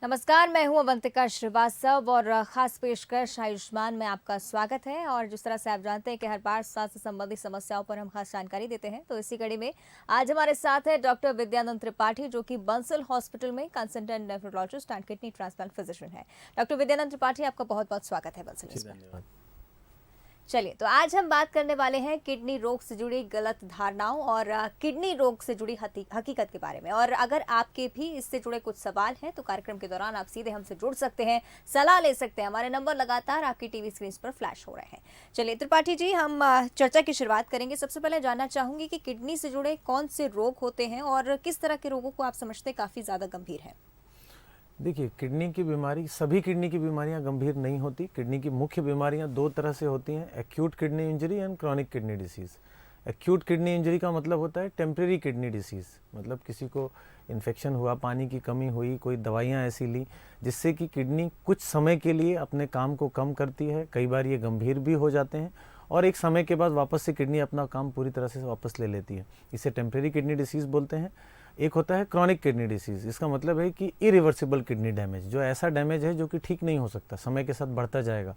नमस्कार, मैं हूं अवंतिका श्रीवास्तव और खास पेशकश आयुष्मान में आपका स्वागत है। और जिस तरह से आप जानते हैं कि हर बार स्वास्थ्य संबंधी समस्याओं पर हम खास जानकारी देते हैं, तो इसी कड़ी में आज हमारे साथ है डॉक्टर विद्यानंद त्रिपाठी, जो कि बंसल हॉस्पिटल में consultant nephrologist and kidney transplant physician है। डॉक्टर विद्यानंद त्रिपाठी, आपका बहुत बहुत स्वागत है बंसल न्यूज़ में। धन्यवाद। चलिए, तो आज हम बात करने वाले हैं किडनी रोग से जुड़ी गलत धारणाओं और किडनी रोग से जुड़ी हकीकत के बारे में। और अगर आपके भी इससे जुड़े कुछ सवाल हैं तो कार्यक्रम के दौरान आप सीधे हमसे जुड़ सकते हैं, सलाह ले सकते हैं। हमारे नंबर लगातार आपकी टीवी स्क्रीन पर फ्लैश हो रहे हैं। चलिए त्रिपाठी जी, हम चर्चा की शुरुआत करेंगे। सबसे पहले जानना चाहूंगी कि किडनी से जुड़े कौन से रोग होते हैं और किस तरह के रोगों को आप समझते हैं काफी ज्यादा गंभीर है। देखिए, किडनी की बीमारी, सभी किडनी की बीमारियां गंभीर नहीं होती। किडनी की मुख्य बीमारियां दो तरह से होती हैं, acute kidney injury and chronic kidney disease. Acute kidney injury का मतलब होता है टेम्परेरी किडनी डिसीज़, मतलब किसी को इन्फेक्शन हुआ, पानी की कमी हुई, कोई दवाइयाँ ऐसी ली जिससे कि किडनी कुछ समय के लिए अपने काम को कम करती है। कई बार ये गंभीर भी हो जाते हैं और एक समय के बाद वापस से किडनी अपना काम पूरी तरह से वापस ले लेती है। इसे टेम्परेरी किडनी डिसीज़ बोलते हैं। एक होता है क्रॉनिक किडनी डिसीज़। इसका मतलब है कि इरिवर्सिबल किडनी डैमेज, जो ऐसा डैमेज है जो कि ठीक नहीं हो सकता, समय के साथ बढ़ता जाएगा।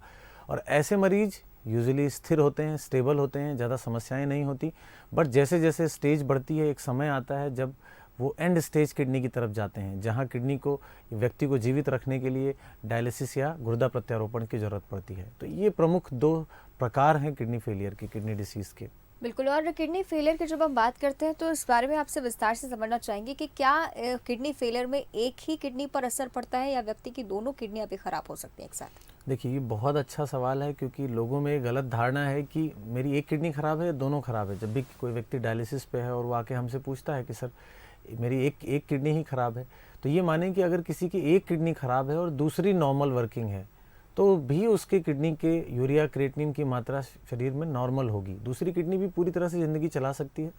और ऐसे मरीज यूजुअली स्थिर होते हैं, स्टेबल होते हैं, ज़्यादा समस्याएं नहीं होती। बट जैसे जैसे स्टेज बढ़ती है, एक समय आता है जब वो एंड स्टेज किडनी की तरफ जाते हैं, जहाँ किडनी को, व्यक्ति को जीवित रखने के लिए डायलिसिस या गुर्दा प्रत्यारोपण की ज़रूरत पड़ती है। तो ये प्रमुख दो प्रकार हैं किडनी फेलियर के, किडनी डिसीज़ के। बिल्कुल। और किडनी फेलियर की जब हम बात करते हैं तो इस बारे में आपसे विस्तार से समझना चाहेंगे कि क्या किडनी फेलियर में एक ही किडनी पर असर पड़ता है या व्यक्ति की दोनों किडनियां भी खराब हो सकती हैं एक साथ? देखिए, ये बहुत अच्छा सवाल है, क्योंकि लोगों में गलत धारणा है कि मेरी एक किडनी खराब है, दोनों खराब है। जब भी कोई व्यक्ति डायलिसिस पे है और वो आके हमसे पूछता है कि सर मेरी एक किडनी ही खराब है, तो ये माने कि अगर किसी की एक किडनी खराब है और दूसरी नॉर्मल वर्किंग है, तो भी उसके किडनी के यूरिया क्रिएटिनिन की मात्रा शरीर में नॉर्मल होगी। दूसरी किडनी भी पूरी तरह से ज़िंदगी चला सकती है।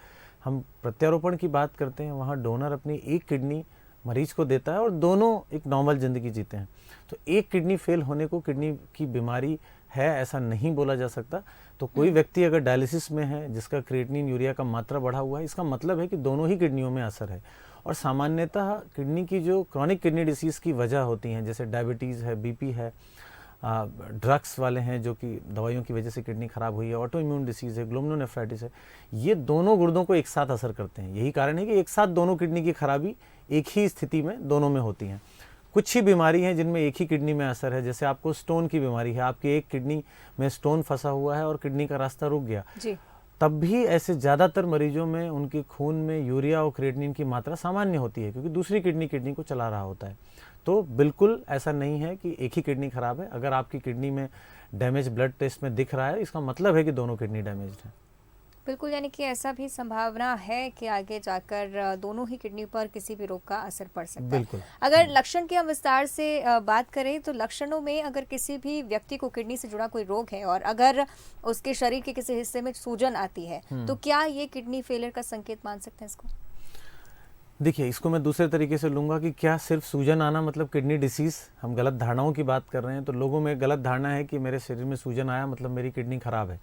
हम प्रत्यारोपण की बात करते हैं, वहाँ डोनर अपनी एक किडनी मरीज को देता है और दोनों एक नॉर्मल ज़िंदगी जीते हैं। तो एक किडनी फेल होने को किडनी की बीमारी है ऐसा नहीं बोला जा सकता। तो कोई व्यक्ति अगर डायलिसिस में है जिसका क्रिएटिनिन यूरिया का मात्रा बढ़ा हुआ है, इसका मतलब है कि दोनों ही किडनियों में असर है। और सामान्यतः किडनी की जो क्रॉनिक किडनी डिसीज़ की वजह होती हैं, जैसे डायबिटीज़ है, बीपी है, ड्रग्स वाले हैं जो कि दवाइयों की वजह से किडनी खराब हुई है, ऑटो इम्यून डिसीज़ है, ग्लोमेरुलोनेफ्राइटिस है, ये दोनों गुर्दों को एक साथ असर करते हैं। यही कारण है कि एक साथ दोनों किडनी की खराबी एक ही स्थिति में दोनों में होती हैं। कुछ ही बीमारी हैं जिनमें एक ही किडनी में असर है, जैसे आपको स्टोन की बीमारी है, आपकी एक किडनी में स्टोन फंसा हुआ है और किडनी का रास्ता रुक गया जी। तब भी ऐसे ज़्यादातर मरीजों में उनके खून में यूरिया और क्रिएटिनिन की मात्रा सामान्य होती है, क्योंकि दूसरी किडनी को चला रहा होता है। तो बिल्कुल ऐसा नहीं है कि एक ही किडनी खराब है। अगर आपकी किडनी में डैमेज ब्लड टेस्ट में दिख रहा है, इसका मतलब है कि दोनों किडनी डैमेज्ड है। बिल्कुल, यानी कि ऐसा भी संभावना है कि आगे जाकर दोनों ही किडनी पर किसी भी रोग का असर पड़ सकता है। बिल्कुल। अगर लक्षण की हम विस्तार से बात करें तो लक्षणों में अगर किसी भी व्यक्ति को किडनी से जुड़ा कोई रोग है और अगर उसके शरीर के किसी हिस्से में सूजन आती है, तो क्या ये किडनी फेलियर का संकेत मान सकते हैं इसको? देखिए, इसको मैं दूसरे तरीके से लूँगा कि क्या सिर्फ सूजन आना मतलब किडनी डिसीज़? हम गलत धारणाओं की बात कर रहे हैं। तो लोगों में गलत धारणा है कि मेरे शरीर में सूजन आया मतलब मेरी किडनी खराब है,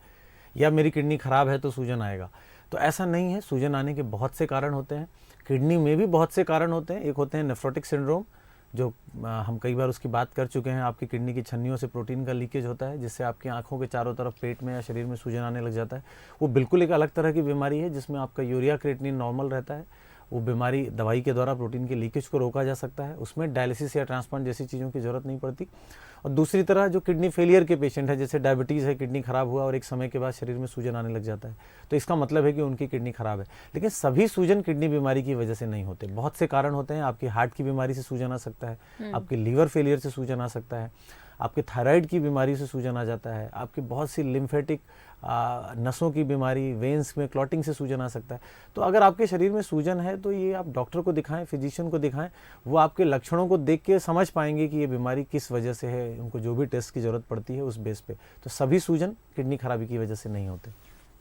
या मेरी किडनी खराब है तो सूजन आएगा। तो ऐसा नहीं है। सूजन आने के बहुत से कारण होते हैं। किडनी में भी बहुत से कारण होते हैं। एक होते हैं नेफ्रोटिक सिंड्रोम, जो हम कई बार उसकी बात कर चुके हैं। आपकी किडनी की छन्नियों से प्रोटीन का लीकेज होता है, जिससे आपकी आंखों के चारों तरफ, पेट में या शरीर में सूजन आने लग जाता है। वो बिल्कुल एक अलग तरह की बीमारी है, जिसमें आपका यूरिया क्रिएटिनिन नॉर्मल रहता है। वो बीमारी दवाई के द्वारा प्रोटीन के लीकेज को रोका जा सकता है। उसमें डायलिसिस या ट्रांसप्लांट जैसी चीज़ों की ज़रूरत नहीं पड़ती। और दूसरी तरह जो किडनी फेलियर के पेशेंट है, जैसे डायबिटीज़ है, किडनी खराब हुआ और एक समय के बाद शरीर में सूजन आने लग जाता है, तो इसका मतलब है कि उनकी किडनी खराब है। लेकिन सभी सूजन किडनी बीमारी की वजह से नहीं होते। बहुत से कारण होते हैं। आपकी हार्ट की बीमारी से सूजन आ सकता है, आपकी लीवर फेलियर से सूजन आ सकता है, आपके थायराइड की बीमारी से सूजन आ जाता है, आपकी बहुत सी लिम्फेटिक नसों की बीमारी, वेन्स में क्लॉटिंग से सूजन आ सकता है। तो अगर आपके शरीर में सूजन है तो ये आप डॉक्टर को दिखाएं, फिजिशियन को दिखाएं। वो आपके लक्षणों को देख के समझ पाएंगे कि ये बीमारी किस वजह से है। उनको जो भी टेस्ट की ज़रूरत पड़ती है उस बेस पे। तो सभी सूजन किडनी खराबी की वजह से नहीं होते।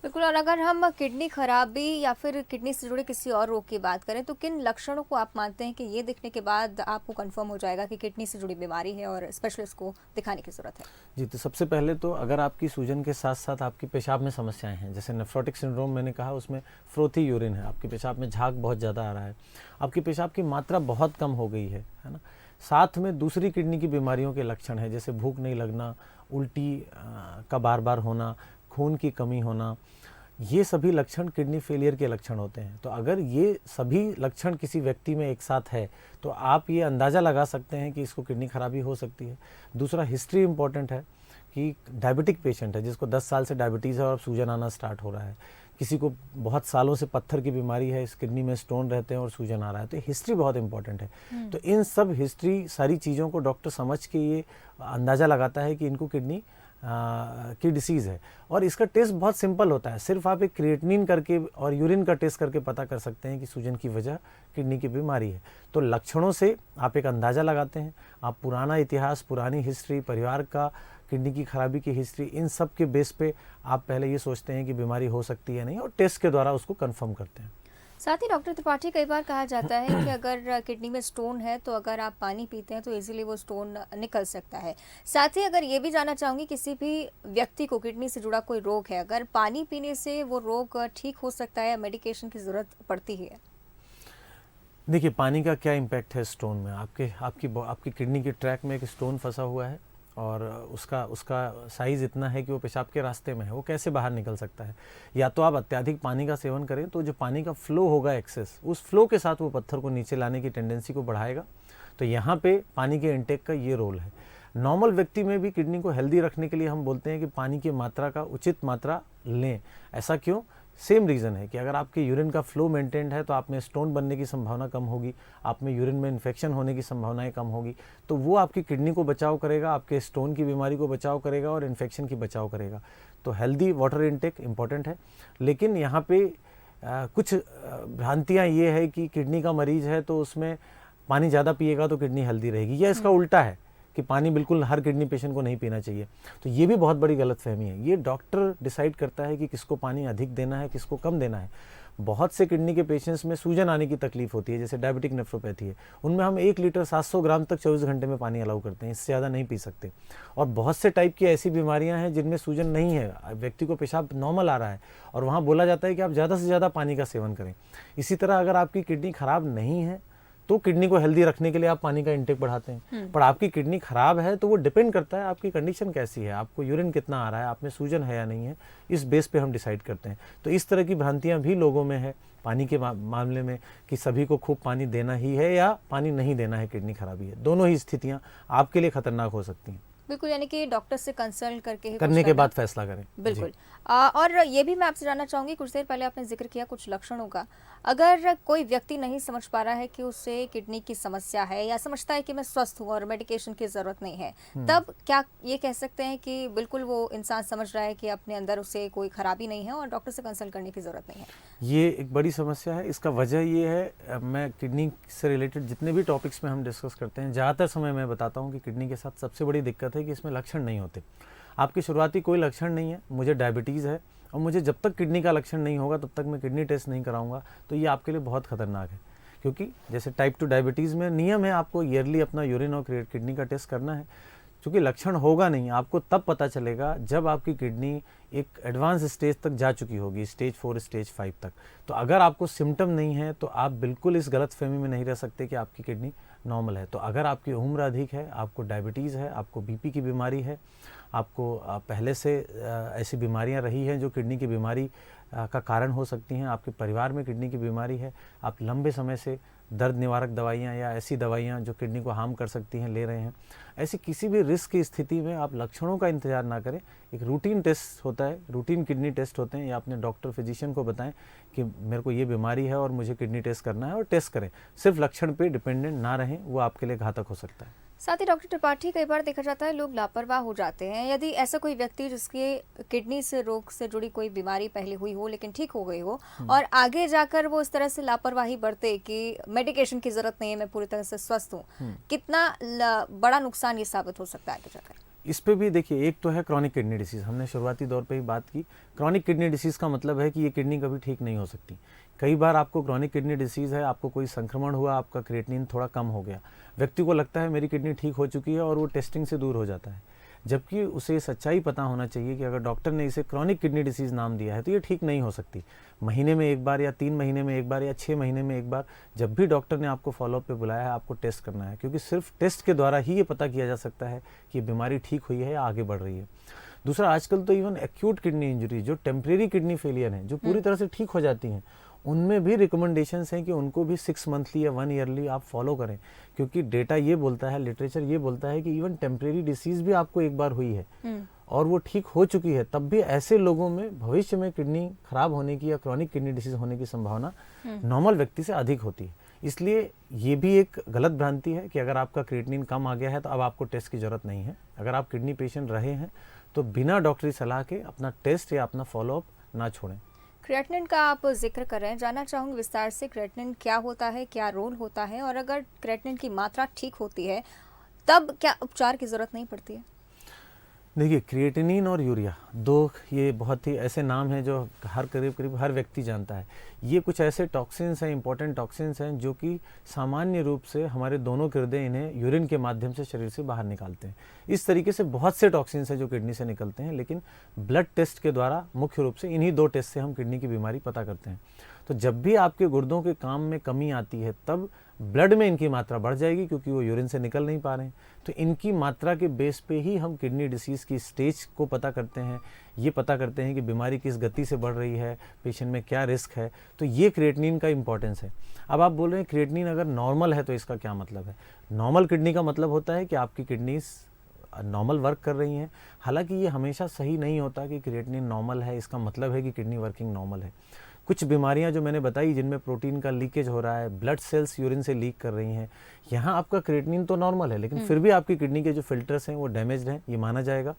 बिल्कुल। और अगर हम किडनी खराबी या फिर किडनी से जुड़े किसी और रोग की बात करें तो किन लक्षणों को आप मानते हैं कि ये दिखने के बाद आपको कंफर्म हो जाएगा कि किडनी से जुड़ी बीमारी है और स्पेशलिस्ट को दिखाने की जरूरत है? जी, तो सबसे पहले तो अगर आपकी सूजन के साथ साथ आपकी पेशाब में समस्याएं हैं, जैसे नेफ्रोटिक सिंड्रोम मैंने कहा, उसमें फ्रोथी यूरिन है, आपके पेशाब में झाग बहुत ज़्यादा आ रहा है, आपकी पेशाब की मात्रा बहुत कम हो गई है ना, साथ में दूसरी किडनी की बीमारियों के लक्षण हैं, जैसे भूख नहीं लगना, उल्टी का बार बार होना, खून की कमी होना, ये सभी लक्षण किडनी फेलियर के लक्षण होते हैं। तो अगर ये सभी लक्षण किसी व्यक्ति में एक साथ है तो आप ये अंदाज़ा लगा सकते हैं कि इसको किडनी खराबी हो सकती है। दूसरा, हिस्ट्री इम्पॉर्टेंट है कि डायबिटिक पेशेंट है जिसको 10 साल से डायबिटीज़ है और अब सूजन आना स्टार्ट हो रहा है, किसी को बहुत सालों से पत्थर की बीमारी है, इस किडनी में स्टोन रहते हैं और सूजन आ रहा है, तो हिस्ट्री बहुत इंपॉर्टेंट है। तो इन सब हिस्ट्री सारी चीज़ों को डॉक्टर समझ के ये अंदाज़ा लगाता है कि इनको किडनी की डिसीज़ है। और इसका टेस्ट बहुत सिंपल होता है, सिर्फ आप एक क्रिएटिनिन करके और यूरिन का टेस्ट करके पता कर सकते हैं कि सूजन की वजह किडनी की बीमारी है। तो लक्षणों से आप एक अंदाज़ा लगाते हैं, आप पुराना इतिहास, पुरानी हिस्ट्री, परिवार का किडनी की खराबी की हिस्ट्री, इन सब के बेस पे आप पहले ये सोचते हैं कि बीमारी हो सकती है नहीं, और टेस्ट के द्वारा उसको कंफर्म करते हैं। साथ ही डॉक्टर त्रिपाठी, कई बार कहा जाता है कि अगर किडनी में स्टोन है तो अगर आप पानी पीते हैं तो इजीली वो स्टोन निकल सकता है। साथ ही अगर ये भी जानना चाहूँगी, किसी भी व्यक्ति को किडनी से जुड़ा कोई रोग है, अगर पानी पीने से वो रोग ठीक हो सकता है या मेडिकेशन की ज़रूरत पड़ती है? देखिए, पानी का क्या इम्पैक्ट है स्टोन में। आपकी किडनी के ट्रैक में एक स्टोन फंसा हुआ है और उसका साइज़ इतना है कि वो पेशाब के रास्ते में है, वो कैसे बाहर निकल सकता है? या तो आप अत्यधिक पानी का सेवन करें तो जो पानी का फ्लो होगा एक्सेस, उस फ्लो के साथ वो पत्थर को नीचे लाने की टेंडेंसी को बढ़ाएगा। तो यहाँ पे पानी के इंटेक का ये रोल है। नॉर्मल व्यक्ति में भी किडनी को हेल्दी रखने के लिए हम बोलते हैं कि पानी की मात्रा का उचित मात्रा लें। ऐसा क्यों? सेम रीज़न है कि अगर आपके यूरिन का फ्लो मेंटेन्ड है तो आप में स्टोन बनने की संभावना कम होगी, आप में यूरिन में इन्फेक्शन होने की संभावनाएं कम होगी। तो वो आपकी किडनी को बचाव करेगा, आपके स्टोन की बीमारी को बचाव करेगा और इन्फेक्शन की बचाव करेगा। तो हेल्दी वाटर इनटेक इम्पॉर्टेंट है। लेकिन यहाँ पे कुछ भ्रांतियाँ ये है कि किडनी का मरीज़ है तो उसमें पानी ज़्यादा पिएगा तो किडनी हेल्दी रहेगी, या इसका उल्टा है कि पानी बिल्कुल हर किडनी पेशेंट को नहीं पीना चाहिए। तो ये भी बहुत बड़ी गलतफहमी है। ये डॉक्टर डिसाइड करता है कि किसको पानी अधिक देना है, किसको कम देना है। बहुत से किडनी के पेशेंट्स में सूजन आने की तकलीफ होती है, जैसे डायबिटिक नेफ्रोपैथी है, उनमें हम 1 लीटर 700 ग्राम तक 24 घंटे में पानी अलाउ करते हैं, इससे ज़्यादा नहीं पी सकते। और बहुत से टाइप की ऐसी बीमारियां हैं जिनमें सूजन नहीं है, व्यक्ति को पेशाब नॉर्मल आ रहा है और वहाँ बोला जाता है कि आप ज़्यादा से ज़्यादा पानी का सेवन करें। इसी तरह अगर आपकी किडनी खराब नहीं है तो किडनी को हेल्दी रखने के लिए आप पानी का इंटेक बढ़ाते हैं। पर आपकी किडनी खराब है तो वो डिपेंड करता है आपकी कंडीशन कैसी है, आपको यूरिन कितना आ रहा है, आप में सूजन है या नहीं है, इस बेस पे हम डिसाइड करते हैं। तो इस तरह की भ्रांतियां भी लोगों में है पानी के मामले में कि सभी को खूब पानी देना ही है या पानी नहीं देना है, किडनी खराबी है। दोनों ही स्थितियाँ आपके लिए खतरनाक हो सकती हैं। बिल्कुल, यानी कि डॉक्टर से कंसल्ट करके ही करने के बाद फैसला करें। बिल्कुल। और ये भी मैं आपसे जानना चाहूँगी, कुछ देर पहले आपने जिक्र किया कुछ लक्षणों का। अगर कोई व्यक्ति नहीं समझ पा रहा है कि उसे किडनी की समस्या है या समझता है कि मैं स्वस्थ हूँ और मेडिकेशन की ज़रूरत नहीं है, तब क्या ये कह सकते हैं कि बिल्कुल वो इंसान समझ रहा है कि अपने अंदर उसे कोई खराबी नहीं है और डॉक्टर से कंसल्ट करने की ज़रूरत नहीं है? ये एक बड़ी समस्या है। इसका वजह ये है, मैं किडनी से रिलेटेड जितने भी टॉपिक्स में हम डिस्कस करते हैं, ज़्यादातर समय मैं बताता हूँ कि किडनी के साथ सबसे बड़ी दिक्कत है कि इसमें लक्षण नहीं होते। आपकी शुरुआती कोई लक्षण नहीं है, मुझे डायबिटीज़ है और मुझे जब तक किडनी का लक्षण नहीं होगा तब तक मैं किडनी टेस्ट नहीं कराऊंगा, तो ये आपके लिए बहुत खतरनाक है। क्योंकि जैसे टाइप 2 डायबिटीज़ में नियम है आपको ईयरली अपना यूरिन और किडनी का टेस्ट करना है। क्योंकि लक्षण होगा नहीं, आपको तब पता चलेगा जब आपकी किडनी एक एडवांस स्टेज तक जा चुकी होगी, स्टेज 4 स्टेज 5 तक। तो अगर आपको सिम्टम नहीं है तो आप बिल्कुल इस गलतफहमी में नहीं रह सकते कि आपकी किडनी नॉर्मल है। तो अगर आपकी उम्र अधिक है, आपको डायबिटीज़ है, आपको बीपी की बीमारी है, आपको पहले से ऐसी बीमारियां रही हैं जो किडनी की बीमारी का कारण हो सकती हैं, आपके परिवार में किडनी की बीमारी है, आप लंबे समय से दर्द निवारक दवाइयाँ या ऐसी दवाइयाँ जो किडनी को हार्म कर सकती हैं ले रहे हैं, ऐसी किसी भी रिस्क की स्थिति में आप लक्षणों का इंतजार ना करें। एक रूटीन टेस्ट होता है, रूटीन किडनी टेस्ट होते हैं, या अपने डॉक्टर फिजिशियन को बताएं कि मेरे को ये बीमारी है और मुझे किडनी टेस्ट करना है, और टेस्ट करें। सिर्फ लक्षण पे डिपेंडेंट ना रहें, वो आपके लिए घातक हो सकता है। साथ ही डॉक्टर त्रिपाठी, कई बार देखा जाता है लोग लापरवाह हो जाते हैं। यदि ऐसा कोई व्यक्ति जिसके किडनी से रोग से जुड़ी कोई बीमारी पहले हुई हो लेकिन ठीक हो गई हो और आगे जाकर वो इस तरह से लापरवाही बरते कि मेडिकेशन की जरूरत नहीं है, मैं पूरी तरह से स्वस्थ हूँ, कितना बड़ा नुकसान ये साबित हो सकता है आगे जाकर? इस पे भी देखिए, एक तो है क्रॉनिक किडनी डिसीज़, हमने शुरुआती दौर पे ही बात की। क्रॉनिक किडनी डिसीज़ का मतलब है कि ये किडनी कभी ठीक नहीं हो सकती। कई बार आपको क्रॉनिक किडनी डिसीज़ है, आपको कोई संक्रमण हुआ, आपका क्रिएटिनिन थोड़ा कम हो गया, व्यक्ति को लगता है मेरी किडनी ठीक हो चुकी है और वो टेस्टिंग से दूर हो जाता है। जबकि उसे ये सच्चाई पता होना चाहिए कि अगर डॉक्टर ने इसे क्रॉनिक किडनी डिसीज़ नाम दिया है तो ये ठीक नहीं हो सकती। महीने में एक बार या 3 महीने में एक बार या 6 महीने में एक बार जब भी डॉक्टर ने आपको फॉलोअप पे बुलाया है, आपको टेस्ट करना है, क्योंकि सिर्फ टेस्ट के द्वारा ही ये पता किया जा सकता है कि बीमारी ठीक हुई है या आगे बढ़ रही है। दूसरा, आजकल तो इवन एक्यूट किडनी इंजरी, जो टेम्परेरी किडनी फेलियर हैं, जो पूरी तरह से ठीक हो जाती हैं, उनमें भी रिकमेंडेशंस हैं कि उनको भी 6 मंथली या 1 ईयरली आप फॉलो करें, क्योंकि डेटा ये बोलता है, लिटरेचर ये बोलता है कि इवन टेम्परेरी डिसीज़ भी आपको एक बार हुई है और वो ठीक हो चुकी है, तब भी ऐसे लोगों में भविष्य में किडनी खराब होने की या क्रॉनिक किडनी डिसीज होने की संभावना नॉर्मल व्यक्ति से अधिक होती है। इसलिए ये भी एक गलत भ्रांति है कि अगर आपका क्रिएटिनिन कम आ गया है तो अब आपको टेस्ट की जरूरत नहीं है। अगर आप किडनी पेशेंट रहे हैं तो बिना डॉक्टरी सलाह के अपना टेस्ट या अपना फॉलोअप ना छोड़ें। क्रिएटिनिन का आप जिक्र कर रहे हैं, जानना चाहूँगी विस्तार से क्रिएटिनिन क्या होता है, क्या रोल होता है, और अगर क्रिएटिनिन की मात्रा ठीक होती है तब क्या उपचार की ज़रूरत नहीं पड़ती है? देखिए, क्रिएटिनिन और यूरिया दो ये बहुत ही ऐसे नाम हैं जो करीब हर व्यक्ति जानता है। ये कुछ ऐसे टॉक्सिन्स हैं, इंपॉर्टेंट टॉक्सिन्स हैं, जो कि सामान्य रूप से हमारे दोनों किरदे इन्हें यूरिन के माध्यम से शरीर से बाहर निकालते हैं। इस तरीके से बहुत से टॉक्सिन्स हैं जो किडनी से निकलते हैं, लेकिन ब्लड टेस्ट के द्वारा मुख्य रूप से इन्हीं 2 टेस्ट से हम किडनी की बीमारी पता करते हैं। तो जब भी आपके गुर्दों के काम में कमी आती है तब ब्लड में इनकी मात्रा बढ़ जाएगी, क्योंकि वो यूरिन से निकल नहीं पा रहे हैं। तो इनकी मात्रा के बेस पे ही हम किडनी डिसीज़ की स्टेज को पता करते हैं, ये पता करते हैं कि बीमारी किस गति से बढ़ रही है, पेशेंट में क्या रिस्क है। तो ये क्रिएटिनिन का इंपॉर्टेंस है। अब आप बोल रहे हैं क्रिएटिनिन अगर नॉर्मल है तो इसका क्या मतलब है? नॉर्मल किडनी का मतलब होता है कि आपकी किडनीज नॉर्मल वर्क कर रही हैं। हालांकि ये हमेशा सही नहीं होता कि क्रिएटिनिन नॉर्मल है इसका मतलब है कि किडनी वर्किंग नॉर्मल है। कुछ बीमारियां जो मैंने बताई जिनमें प्रोटीन का लीकेज हो रहा है, ब्लड सेल्स यूरिन से लीक कर रही हैं, यहाँ आपका क्रिएटिनिन तो नॉर्मल है, लेकिन फिर भी आपकी किडनी के जो फिल्टर्स हैं वो डैमेज्ड हैं, ये माना जाएगा।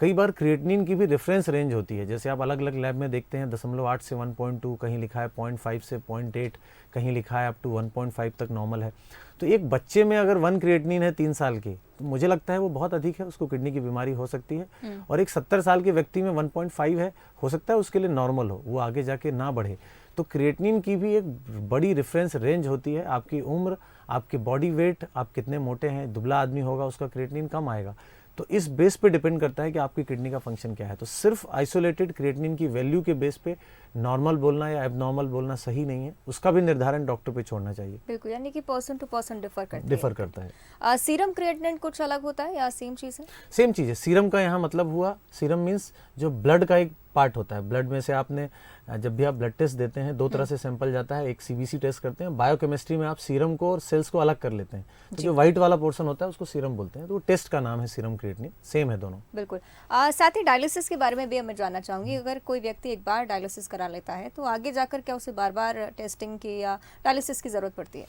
कई बार क्रिएटिनिन की भी रेफरेंस रेंज होती है, जैसे आप अलग अलग लैब में देखते हैं 0.8 से 1.2, कहीं लिखा है 0.5 से 0.8, कहीं लिखा है अप टू 1.5 तक नॉर्मल है। तो एक बच्चे में अगर 1 क्रिएटिनिन है 3 साल की, तो मुझे लगता है वो बहुत अधिक है, उसको किडनी की बीमारी हो सकती है। और एक 70 साल के व्यक्ति में 1.5 है, हो सकता है उसके लिए नॉर्मल हो, वो आगे जाके ना बढ़े। तो क्रिएटिनिन की भी एक बड़ी रेफरेंस रेंज होती है। आपकी उम्र, आपके बॉडी वेट, आप कितने मोटे हैं, दुबला आदमी होगा उसका क्रिएटिनिन कम आएगा। तो इस बेस पे डिपेंड करता है कि आपकी किडनी का फंक्शन क्या है। तो सिर्फ आइसोलेटेड क्रिएटिनिन की वैल्यू के बेस पे नॉर्मल बोलना या एबनॉर्मल बोलना सही नहीं है, उसका भी निर्धारण डॉक्टर पे छोड़ना चाहिए। बिल्कुल, यानी कि पर्सन टू पर्सन डिफर करता है। सीरम क्रिएटिनिन कुछ अलग होता है या सेम चीज़ है? सेम चीज़ है। सीरम का यहाँ मतलब हुआ, सीरम मीन्स जो ब्लड का एक पार्ट होता है। ब्लड में से आपने जब भी आप ब्लड टेस्ट देते हैं 2 तरह से सैंपल जाता है, एक सीबीसी टेस्ट करते हैं, बायोकेमिस्ट्री में आप सीरम को और सेल्स को अलग कर लेते हैं, तो जो व्हाइट वाला पोर्शन होता है उसको सीरम बोलते हैं। तो वो टेस्ट का नाम है सीरम क्रिएटिनिन, सेम है दोनों। बिल्कुल। साथ ही डायलिसिस के बारे में भी मैं जानना चाहूँगी, अगर कोई व्यक्ति एक बार डायलिसिस करा लेता है तो आगे जाकर क्या उसे बार बार टेस्टिंग की या डायलिसिस की ज़रूरत पड़ती है?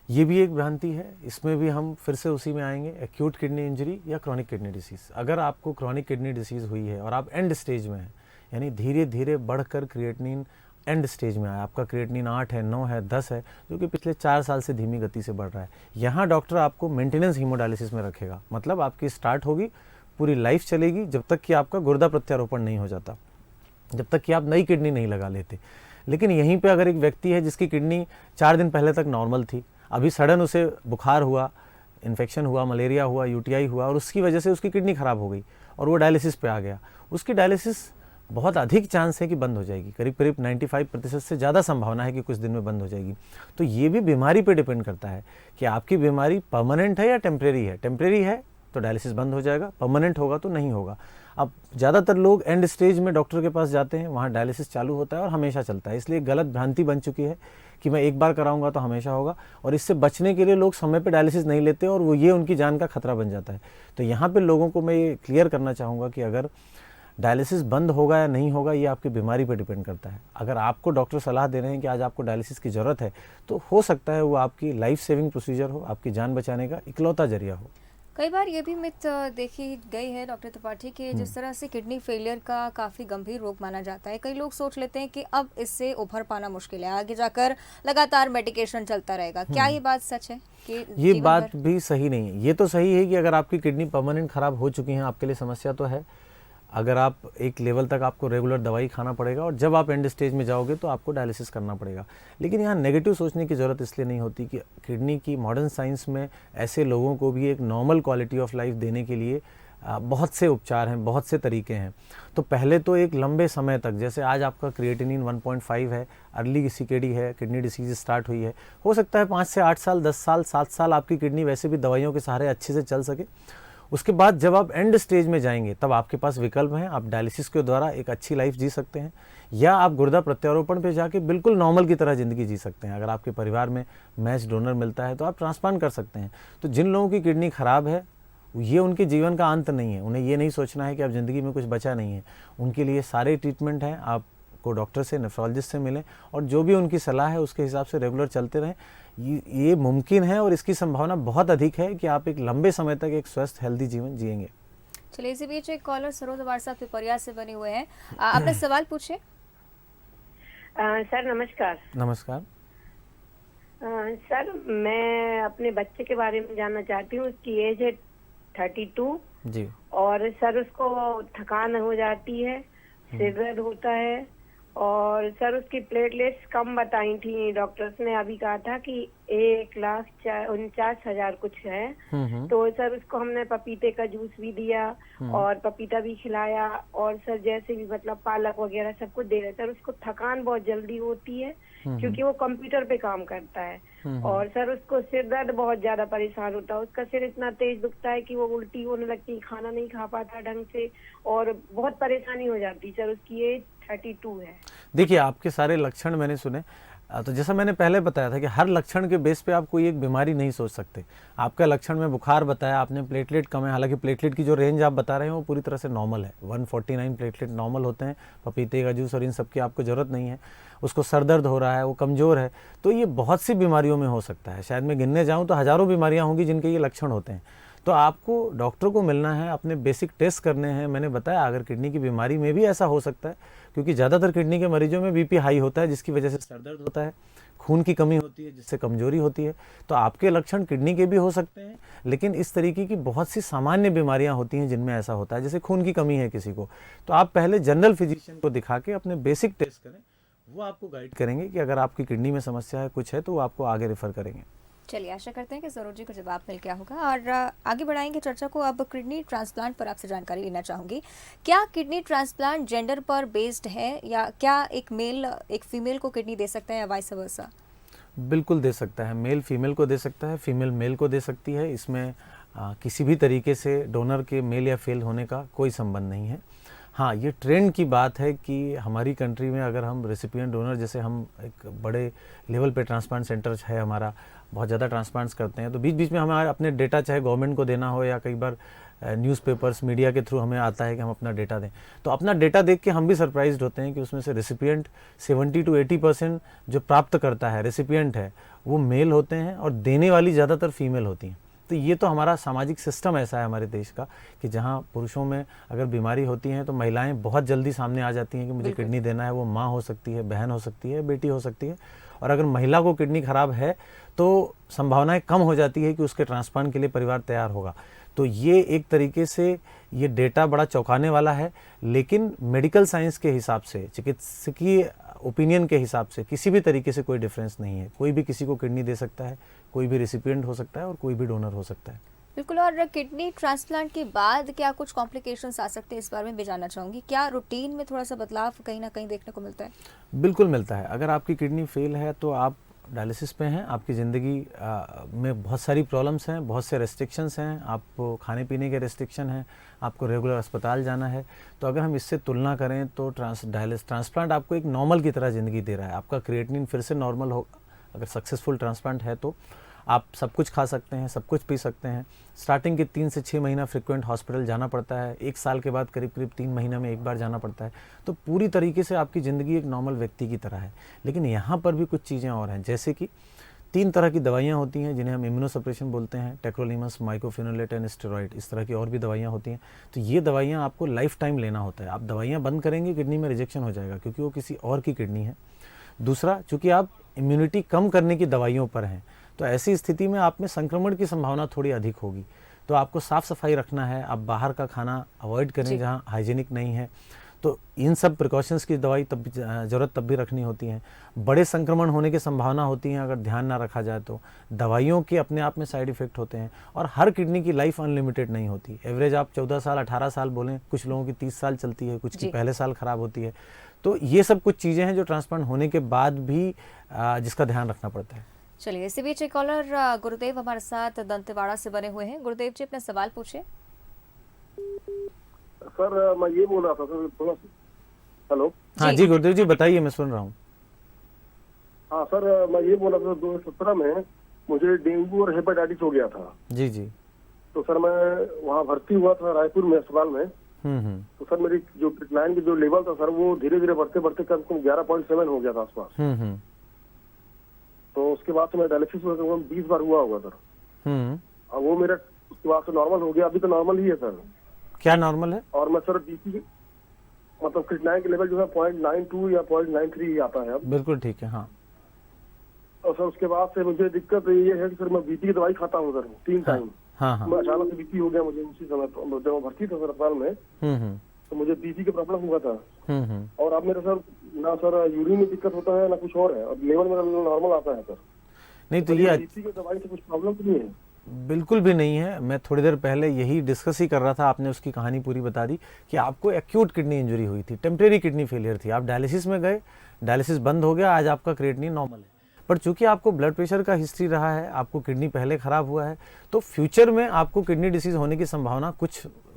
ये भी एक भ्रांति है। इसमें भी हम फिर से उसी में आएंगे, एक्यूट किडनी इंजरी या क्रॉनिक किडनी डिसीज़। अगर आपको क्रॉनिक किडनी डिसीज़ हुई है और आप एंड स्टेज में हैं, यानी धीरे धीरे बढ़कर क्रिएटिनिन एंड स्टेज में आया, आपका क्रिएटिनिन 8 है, 9 है, 10 है, जो कि पिछले 4 साल से धीमी गति से बढ़ रहा है, यहाँ डॉक्टर आपको मेंटेनेंस हीमोडायलिसिस में रखेगा। मतलब आपकी स्टार्ट होगी, पूरी लाइफ चलेगी, जब तक कि आपका गुर्दा प्रत्यारोपण नहीं हो जाता, जब तक कि आप नई किडनी नहीं लगा लेते। लेकिन यहीं पे अगर एक व्यक्ति है जिसकी किडनी 4 दिन पहले तक नॉर्मल थी, अभी सडन उसे बुखार हुआ, इन्फेक्शन हुआ, मलेरिया हुआ, यूटीआई हुआ और उसकी वजह से उसकी किडनी खराब हो गई और वो डायलिसिस पे आ गया, उसकी डायलिसिस बहुत अधिक चांस है कि बंद हो जाएगी। करीब करीब 95% से ज़्यादा संभावना है कि कुछ दिन में बंद हो जाएगी। तो ये भी बीमारी पे डिपेंड करता है कि आपकी बीमारी परमानेंट है या टेम्परेरी है। टेम्परेरी है तो डायलिसिस बंद हो जाएगा, परमानेंट होगा तो नहीं होगा। अब ज़्यादातर लोग एंड स्टेज में डॉक्टर के पास जाते हैं, वहाँ डायलिसिस चालू होता है और हमेशा चलता है। इसलिए गलत भ्रांति बन चुकी है कि मैं एक बार कराऊंगा तो हमेशा होगा, और इससे बचने के लिए लोग समय पे डायलिसिस नहीं लेते और वो ये उनकी जान का खतरा बन जाता है। तो यहाँ पे लोगों को मैं ये क्लियर करना चाहूँगा कि अगर डायलिसिस बंद होगा या नहीं होगा ये आपकी बीमारी पे डिपेंड करता है। अगर आपको डॉक्टर सलाह दे रहे हैं कि आज आपको डायलिसिस की ज़रूरत है, तो हो सकता है वो आपकी लाइफ सेविंग प्रोसीजर हो, आपकी जान बचाने का इकलौता जरिया हो। कई बार ये भी मिथ देखी गई है डॉक्टर त्रिपाठी कि जिस तरह से किडनी फेलियर का काफ़ी गंभीर रोग माना जाता है, कई लोग सोच लेते हैं कि अब इससे उभर पाना मुश्किल है, आगे जाकर लगातार मेडिकेशन चलता रहेगा। क्या ये बात सच है कि ये बात भी सही नहीं है। ये तो सही है कि अगर आपकी किडनी परमानेंट खराब हो चुकी है, आपके लिए समस्या तो है। अगर आप एक लेवल तक आपको रेगुलर दवाई खाना पड़ेगा और जब आप एंड स्टेज में जाओगे तो आपको डायलिसिस करना पड़ेगा। लेकिन यहाँ नेगेटिव सोचने की ज़रूरत इसलिए नहीं होती कि किडनी की मॉडर्न साइंस में ऐसे लोगों को भी एक नॉर्मल क्वालिटी ऑफ लाइफ देने के लिए बहुत से उपचार हैं, बहुत से तरीके हैं। तो पहले तो एक लंबे समय तक, जैसे आज आपका क्रिएटिनिन 1.5 है, अर्ली सीकेडी है, किडनी डिसीज स्टार्ट हुई है, हो सकता है 5 से 8 साल, 10 साल, 7 साल आपकी किडनी वैसे भी दवाइयों के सहारे अच्छे से चल सके। उसके बाद जब आप एंड स्टेज में जाएंगे तब आपके पास विकल्प हैं। आप डायलिसिस के द्वारा एक अच्छी लाइफ जी सकते हैं, या आप गुर्दा प्रत्यारोपण पे जाके बिल्कुल नॉर्मल की तरह ज़िंदगी जी सकते हैं। अगर आपके परिवार में मैच डोनर मिलता है तो आप ट्रांसप्लांट कर सकते हैं। तो जिन लोगों की किडनी ख़राब है, ये उनके जीवन का अंत नहीं है। उन्हें ये नहीं सोचना है कि अब ज़िंदगी में कुछ बचा नहीं है। उनके लिए सारे ट्रीटमेंट हैं। आपको डॉक्टर से, नेफ्रोलॉजिस्ट से मिलें और जो भी उनकी सलाह है उसके हिसाब से रेगुलर चलते रहें। ये मुमकिन है और इसकी संभावना बहुत अधिक है कि आप एक लंबे समय तक एक स्वस्थ हेल्दी जीवन जिएंगे। चलिए, इसी बीच एक कॉलर सरोज हमारे साथ पिपरिया से बने हुए हैं। अपना सवाल पूछिए। सर नमस्कार। नमस्कार। सर मैं अपने बच्चे के बारे में जानना चाहती हूँ। उसकी एज है 32 जी। और सर उसको थकान हो जाती है, सिर दर्द होता है और सर उसकी प्लेटलेट्स कम बताई थी डॉक्टर्स ने। अभी कहा था कि 1,49,000 कुछ है। तो सर उसको हमने पपीते का जूस भी दिया और पपीता भी खिलाया और सर जैसे भी मतलब पालक वगैरह सब कुछ दे रहे। सर उसको थकान बहुत जल्दी होती है क्योंकि वो कंप्यूटर पे काम करता है। और सर उसको सिर दर्द बहुत ज्यादा परेशान होता है। उसका सिर इतना तेज दुखता है कि वो उल्टी होने लगती, खाना नहीं खा पाता ढंग से और बहुत परेशानी हो जाती है। सर उसकी एज 32 है। देखिए, आपके सारे लक्षण मैंने सुने। तो जैसा मैंने पहले बताया था कि हर लक्षण के बेस पे आप कोई एक बीमारी नहीं सोच सकते। आपका लक्षण में बुखार बताया, आपने प्लेटलेट कम है। हालांकि प्लेटलेट की जो रेंज आप बता रहे हैं वो पूरी तरह से नॉर्मल है। 149 प्लेटलेट नॉर्मल होते हैं। पपीते का जूस और इन सब की आपको ज़रूरत नहीं है। उसको सर दर्द हो रहा है, वो कमज़ोर है, तो ये बहुत सी बीमारियों में हो सकता है। शायद मैं गिनने जाऊँ तो हज़ारों बीमारियाँ होंगी जिनके ये लक्षण होते हैं। तो आपको डॉक्टर को मिलना है, अपने बेसिक टेस्ट करने हैं। मैंने बताया अगर किडनी की बीमारी में भी ऐसा हो सकता है, क्योंकि ज़्यादातर किडनी के मरीजों में बीपी हाई होता है जिसकी वजह से सर दर्द होता है, खून की कमी होती है जिससे कमजोरी होती है। तो आपके लक्षण किडनी के भी हो सकते हैं, लेकिन इस तरीके की बहुत सी सामान्य बीमारियां होती हैं जिनमें ऐसा होता है। जैसे खून की कमी है किसी को, तो आप पहले जनरल फिजिशियन को दिखा के अपने बेसिक टेस्ट करें। वो आपको गाइड करेंगे कि अगर आपकी किडनी में समस्या है, कुछ है, तो वो आपको आगे रेफर करेंगे। चलिए, आशा करते हैं कि सरोज जी को जवाब मिल गया होगा और आगे बढ़ाएंगे चर्चा को। अब किडनी ट्रांसप्लांट पर आपसे जानकारी लेना चाहूँगी। क्या किडनी ट्रांसप्लांट जेंडर पर बेस्ड है या क्या एक मेल एक फीमेल को किडनी दे सकता है या वाइस वर्सा? बिल्कुल दे सकता है। मेल फीमेल को दे सकता है, फीमेल मेल को दे सकती है। इसमें किसी भी तरीके से डोनर के मेल या फेल होने का कोई संबंध नहीं है। हाँ, ये ट्रेंड की बात है कि हमारी कंट्री में अगर हम रेसिपिएंट डोनर, जैसे हम एक बड़े लेवल पे ट्रांसप्लांट सेंटर है हमारा, बहुत ज़्यादा ट्रांसप्लांट्स करते हैं, तो बीच बीच में हमारे अपने डेटा चाहे गवर्नमेंट को देना हो या कई बार न्यूज़पेपर्स मीडिया के थ्रू हमें आता है कि हम अपना डेटा दें। तो अपना डेटा देख के हम भी सरप्राइज्ड होते हैं कि उसमें से रेसिपिएंट 70 to 80% जो प्राप्त करता है रेसिपिएंट है वो मेल होते हैं और देने वाली ज़्यादातर फीमेल होती हैं। तो ये तो हमारा सामाजिक सिस्टम ऐसा है हमारे देश का कि जहाँ पुरुषों में अगर बीमारी होती है तो महिलाएं बहुत जल्दी सामने आ जाती हैं कि मुझे किडनी देना है। वो माँ हो सकती है, बहन हो सकती है, बेटी हो सकती है। और अगर महिला को किडनी खराब है तो संभावनाएं कम हो जाती है कि उसके ट्रांसप्लांट के लिए परिवार तैयार होगा। तो ये एक तरीके से ये डेटा बड़ा चौंकाने वाला है, लेकिन मेडिकल साइंस के हिसाब से, चिकित्सकीय ओपिनियन के हिसाब से किसी भी तरीके से कोई डिफरेंस नहीं है। कोई भी किसी को किडनी दे सकता है, कोई भी रेसिपिएंट हो सकता है और कोई भी डोनर हो सकता है। बिल्कुल। और किडनी ट्रांसप्लांट के बाद क्या कुछ कॉम्प्लिकेशंस आ सकते हैं, इस बारे में भी जानना चाहूँगी। क्या रूटीन में थोड़ा सा बदलाव कहीं ना कहीं देखने को मिलता है? बिल्कुल मिलता है। अगर आपकी किडनी फेल है तो आप डायलिसिस पे हैं, आपकी ज़िंदगी में बहुत सारी प्रॉब्लम्स हैं, बहुत से रेस्ट्रिक्शंस हैं, आपको खाने पीने के रेस्ट्रिक्शन हैं, आपको रेगुलर अस्पताल जाना है। तो अगर हम इससे तुलना करें तो ट्रांसप्लांट आपको एक नॉर्मल की तरह ज़िंदगी दे रहा है। आपका क्रिएटिनिन फिर से नॉर्मल हो, अगर सक्सेसफुल ट्रांसप्लांट है तो आप सब कुछ खा सकते हैं, सब कुछ पी सकते हैं। स्टार्टिंग के 3 से 6 महीना फ्रिक्वेंट हॉस्पिटल जाना पड़ता है, 1 साल के बाद करीब करीब 3 महीना में एक बार जाना पड़ता है। तो पूरी तरीके से आपकी ज़िंदगी एक नॉर्मल व्यक्ति की तरह है। लेकिन यहाँ पर भी कुछ चीज़ें और हैं, जैसे कि 3 तरह की दवाइयाँ होती हैं जिन्हें हम इम्यूनोसप्रेशन बोलते हैं, टेक्रोलिमस, माइक्रोफिनोलेट एंड स्टेरॉइड। इस तरह की और भी दवाइयाँ होती हैं। तो ये दवाइयाँ आपको लाइफ टाइम लेना होता है। आप दवाइयाँ बंद करेंगे, किडनी में रिजेक्शन हो जाएगा क्योंकि वो किसी और की किडनी है। दूसरा, चूँकि आप इम्यूनिटी कम करने की दवाइयों पर हैं, तो ऐसी स्थिति में आप में संक्रमण की संभावना थोड़ी अधिक होगी। तो आपको साफ़ सफाई रखना है, आप बाहर का खाना अवॉइड करें जहाँ हाइजीनिक नहीं है। तो इन सब प्रिकॉशंस की दवाई तब भी ज़रूरत तब भी रखनी होती है। बड़े संक्रमण होने की संभावना होती है अगर ध्यान ना रखा जाए तो। दवाइयों के अपने आप में साइड इफ़ेक्ट होते हैं और हर किडनी की लाइफ अनलिमिटेड नहीं होती। एवरेज आप 14 साल 18 साल बोलें, कुछ लोगों की 30 साल चलती है, कुछ की जी। पहले साल ख़राब होती है। तो ये सब कुछ चीज़ें हैं जो ट्रांसप्लांट होने के बाद भी जिसका ध्यान रखना पड़ता है। चलिए, इसी बीच एक कॉलर गुरुदेव हमारे साथ दंतेवाड़ा से बने हुए हैं। गुरुदेव जी, अपना सवाल पूछिए। सर मैं ये बोल रहा था सर, थोड़ा हेलो। हाँ जी गुरुदेव जी, बताइए, मैं सुन रहा हूँ। हाँ सर, मैं ये बोल रहा था 2017 में मुझे डेंगू और हेपेटाइटिस हो गया था। जी जी। तो सर मैं वहाँ भर्ती हुआ था रायपुर में अस्पताल में। तो सर मेरी जो क्रिएटिनिन की जो लेवल था सर, वो धीरे धीरे बढ़ते बढ़ते कम से कम 11.7 हो गया था आसपास। तो उसके बाद से मैं डायलिसिस 20 बार हुआ होगा सर। अब वो मेरा उसके बाद से नॉर्मल हो गया, अभी तो नॉर्मल ही है सर। क्या नॉर्मल है? और मैं सर बीपी मतलब क्रिएटिनिन के लेवल जो है 0.92 या 0.93 आता है अब। बिल्कुल ठीक है। हाँ। और सर उसके बाद से मुझे दिक्कत ये है कि सर मैं बीपी की दवाई खाता हूँ सर 3 टाइम। हाँ हाँ। मैं अचानक से बीपी हो गया मुझे उसी समय, जब मैं भर्ती था सर अस्पताल में। तो मुझे बीपी का प्रॉब्लम हुआ था। और अब मेरा सर ना सर यूरिन में दिक्कत होता है ना कुछ और है, अब लेवल मेरा नॉर्मल आता है सर। नहीं तो ये बीपी की दवाई से कुछ प्रॉब्लम तो नहीं है? बिल्कुल भी नहीं है। मैं थोड़ी देर पहले यही डिस्कस ही कर रहा था, आपने उसकी कहानी पूरी बता दी कि आपको एक्यूट किडनी इंजरी हुई थी, टेम्परेरी किडनी फेलियर थी, आप डायलिसिस में गए, डायलिसिस बंद हो गया, आज आपका क्रिएटिनिन नॉर्मल है। पर चूंकि आपको ब्लड प्रेशर का हिस्ट्री रहा है, आपको किडनी पहले ख़राब हुआ है, तो फ्यूचर में आपको किडनी डिसीज़ होने की संभावना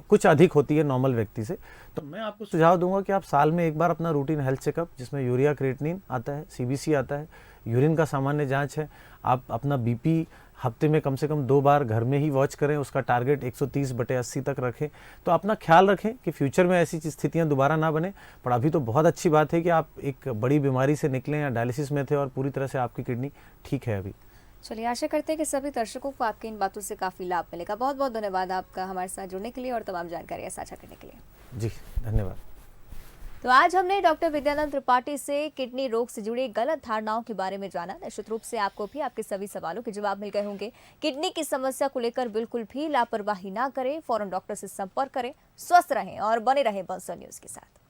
कुछ अधिक होती है नॉर्मल व्यक्ति से। तो मैं आपको सुझाव दूंगा कि आप साल में एक बार अपना रूटीन हेल्थ चेकअप, जिसमें यूरिया क्रिएटिनिन आता है, सीबीसी आता है, यूरिन का सामान्य जांच है, आप अपना बीपी हफ्ते में कम से कम 2 बार घर में ही वॉच करें, उसका टारगेट 130/80 तक रखें। तो अपना ख्याल रखें कि फ्यूचर में ऐसी स्थितियां दोबारा ना बने। पर अभी तो बहुत अच्छी बात है कि आप एक बड़ी बीमारी से निकलें, या डायलिसिस में थे और पूरी तरह से आपकी किडनी ठीक है अभी। चलिए, आशा करते हैं कि सभी दर्शकों को आपकी इन बातों से काफ़ी लाभ मिलेगा। बहुत बहुत धन्यवाद आपका हमारे साथ जुड़ने के लिए और तमाम जानकारियाँ साझा करने के लिए। जी धन्यवाद। तो आज हमने डॉक्टर विद्यानंद त्रिपाठी से किडनी रोग से जुड़ी गलत धारणाओं के बारे में जाना। निश्चित रूप से आपको भी आपके सभी सवालों के जवाब मिल गए होंगे। किडनी की समस्या को लेकर बिल्कुल भी लापरवाही ना करें, फौरन डॉक्टर से संपर्क करें, स्वस्थ रहें और बने रहें बंसल न्यूज के साथ।